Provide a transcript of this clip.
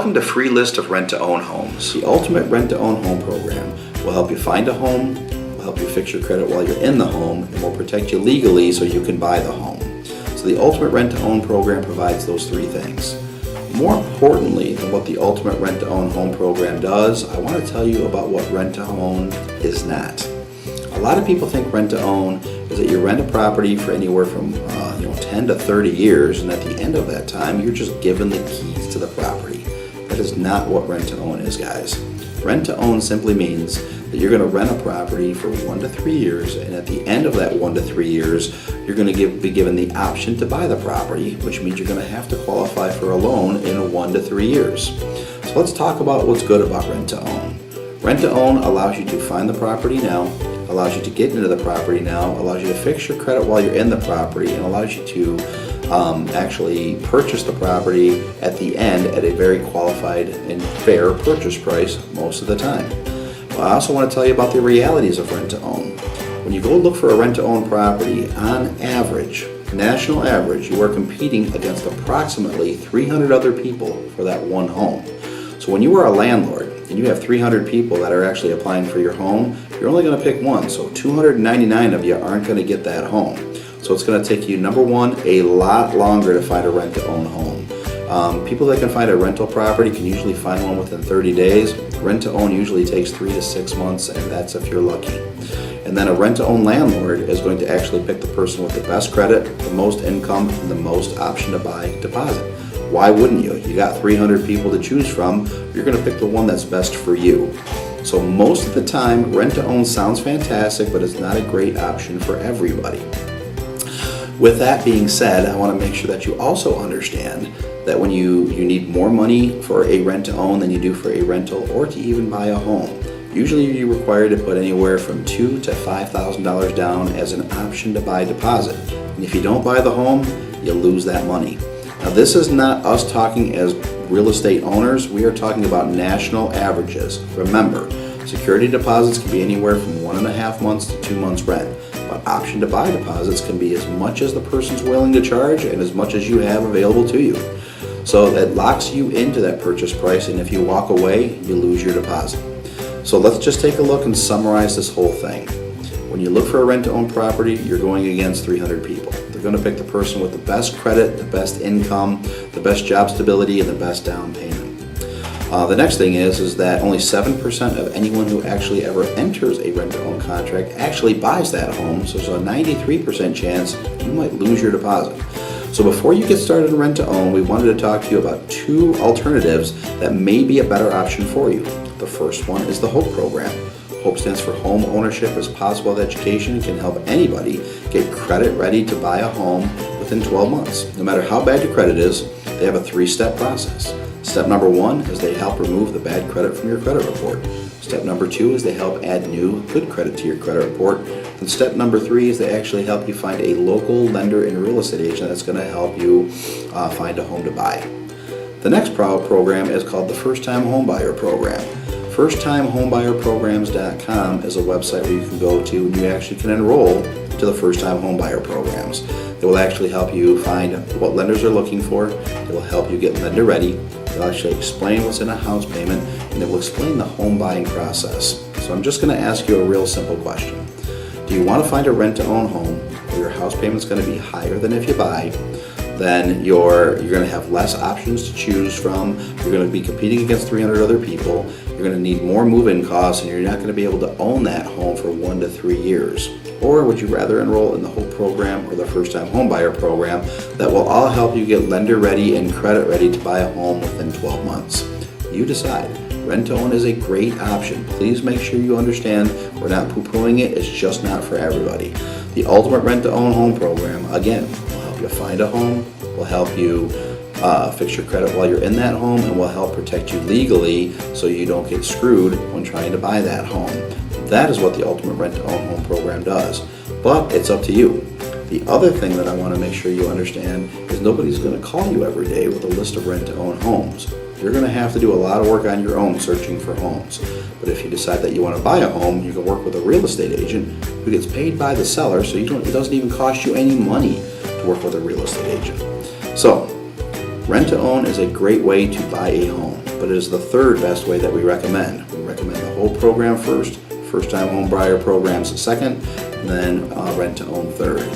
Welcome to Free List of Rent-to-Own Homes. The Ultimate Rent-to-Own Home Program will help you find a home, will help you fix your credit while you're in the home, and will protect you legally so you can buy the home. So the Ultimate Rent-to-Own Program provides those three things. More importantly than what the Ultimate Rent-to-Own Home Program does, I want to tell you about what rent-to-own is not. A lot of people think rent-to-own is that you rent a property for anywhere from 10 to 30 years, and at the end of that time, you're just given the keys to the property. That is not what rent-to-own is, guys. Rent-to-own simply means that you're going to rent a property for 1 to 3 years, and at the end of that 1 to 3 years, you're going to be given the option to buy the property, which means you're going to have to qualify for a loan in 1 to 3 years. So let's talk about what's good about rent-to-own. Rent-to-own allows you to find the property now, allows you to get into the property now, allows you to fix your credit while you're in the property, and allows you to actually purchase the property at the end at a very qualified and fair purchase price most of the time. Well, I also want to tell you about the realities of rent-to-own. When you go look for a rent-to-own property, on average, national average, you are competing against approximately 300 other people for that one home. So when you are a landlord and you have 300 people that are actually applying for your home, you're only going to pick one. So 299 of you aren't going to get that home. So it's going to take you, number one, a lot longer to find a rent-to-own home. People that can find a rental property can usually find one within 30 days. Rent-to-own usually takes 3 to 6 months, and that's if you're lucky. And then a rent-to-own landlord is going to actually pick the person with the best credit, the most income, and the most option to buy deposit. Why wouldn't you? You got 300 people to choose from. You're going to pick the one that's best for you. So most of the time, rent-to-own sounds fantastic, but it's not a great option for everybody. With that being said, I want to make sure that you also understand that when you need more money for a rent-to-own than you do for a rental or to even buy a home. Usually you're required to put anywhere from $2,000 to $5,000 down as an option to buy deposit. And if you don't buy the home, you lose that money. Now this is not us talking as real estate owners, we are talking about national averages. Remember, security deposits can be anywhere from 1.5 months to 2 months rent, but option to buy deposits can be as much as the person's willing to charge and as much as you have available to you. So that locks you into that purchase price, and if you walk away, you lose your deposit. So let's just take a look and summarize this whole thing. When you look for a rent-to-own property, you're going against 300 people. They're going to pick the person with the best credit, the best income, the best job stability, and the best down payment. The next thing is that only 7% of anyone who actually ever enters a rent-to-own contract actually buys that home, so there's a 93% chance you might lose your deposit. So before you get started in rent-to-own, we wanted to talk to you about 2 alternatives that may be a better option for you. The first one is the HOPE program. HOPE stands for Home Ownership is Possible with Education and can help anybody get credit ready to buy a home within 12 months. No matter how bad your credit is, they have a 3-step process. Step number 1 is they help remove the bad credit from your credit report. Step number 2 is they help add new good credit to your credit report. And step number 3 is they actually help you find a local lender and real estate agent that's going to help you find a home to buy. The next program is called the First Time Homebuyer Program. FirstTimeHomebuyerPrograms.com is a website where you can go to and you actually can enroll to the First Time Homebuyer Programs. It will actually help you find what lenders are looking for. It will help you get lender ready. It will actually explain what's in a house payment, and it will explain the home buying process. So I'm just going to ask you a real simple question. Do you want to find a rent-to-own home where your house payment is going to be higher than if you buy? Then you're going to have less options to choose from. You're going to be competing against 300 other people. You're going to need more move-in costs, and you're not going to be able to own that home for 1 to 3 years. Or would you rather enroll in the HOPE program or the First Time Homebuyer Program that will all help you get lender ready and credit ready to buy a home within 12 months? You decide. Rent-to-own is a great option. Please make sure you understand we're not poo-pooing it. It's just not for everybody. The Ultimate Rent-to-Own Home Program, again, will help you find a home, will help you fix your credit while you're in that home, and will help protect you legally so you don't get screwed when trying to buy that home. That is what the Ultimate Rent-to-Own Home Program does, but it's up to you. The other thing that I want to make sure you understand is nobody's going to call you every day with a list of rent-to-own homes. You're going to have to do a lot of work on your own searching for homes. But if you decide that you want to buy a home, you can work with a real estate agent who gets paid by the seller, so it doesn't even cost you any money to work with a real estate agent. So Rent-to-own is a great way to buy a home, but it is the third best way that we recommend. We recommend the whole program first, first-time home buyer programs second, and then rent-to-own third.